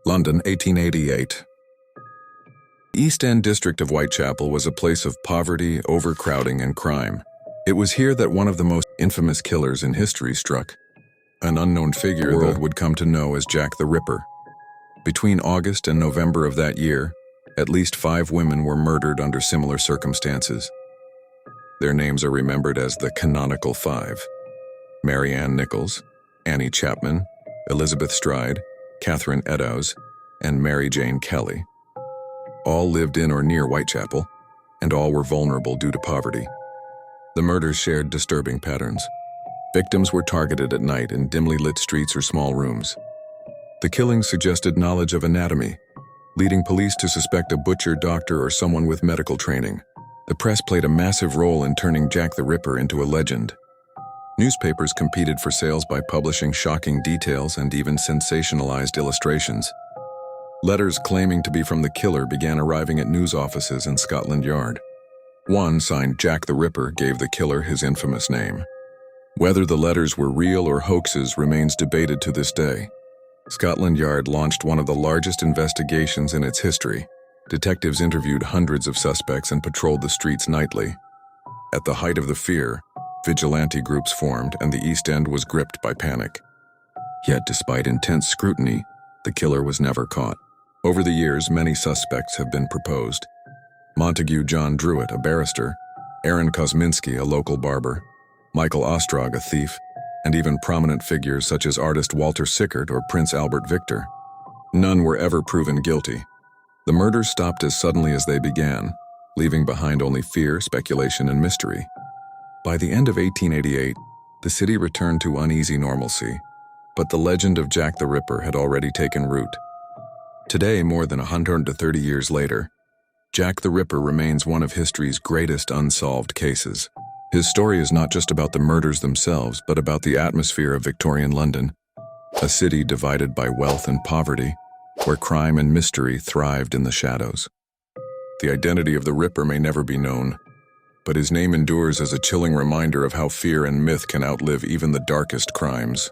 London, 1888. The East End district of Whitechapel was a place of poverty, overcrowding, and crime. It was here that one of the most infamous killers in history struck, an unknown figure the world would come to know as Jack the Ripper. Between August and November of that year, at least 5 women were murdered under similar circumstances. Their names are remembered as the Canonical Five: Mary Ann Nichols, Annie Chapman, Elizabeth Stride, Catherine Eddowes, and Mary Jane Kelly. All lived in or near Whitechapel, and all were vulnerable due to poverty. The murders shared disturbing patterns. Victims were targeted at night in dimly lit streets or small rooms. The killings suggested knowledge of anatomy, leading police to suspect a butcher, doctor, or someone with medical training. The press played a massive role in turning Jack the Ripper into a legend. Newspapers competed for sales by publishing shocking details and even sensationalized illustrations. Letters claiming to be from the killer began arriving at news offices in Scotland Yard. One, signed Jack the Ripper, gave the killer his infamous name. Whether the letters were real or hoaxes remains debated to this day. Scotland Yard launched one of the largest investigations in its history. Detectives interviewed hundreds of suspects and patrolled the streets nightly. At the height of the fear, vigilante groups formed and the East End was gripped by panic. Yet, despite intense scrutiny, the killer was never caught. Over the years, many suspects have been proposed. Montague John Druitt, a barrister, Aaron Kosminski, a local barber, Michael Ostrog, a thief, and even prominent figures such as artist Walter Sickert or Prince Albert Victor. None were ever proven guilty. The murders stopped as suddenly as they began, leaving behind only fear, speculation, and mystery. By the end of 1888, the city returned to uneasy normalcy, but the legend of Jack the Ripper had already taken root. Today, more than 130 years later, Jack the Ripper remains one of history's greatest unsolved cases. His story is not just about the murders themselves, but about the atmosphere of Victorian London, a city divided by wealth and poverty, where crime and mystery thrived in the shadows. The identity of the Ripper may never be known, but his name endures as a chilling reminder of how fear and myth can outlive even the darkest crimes.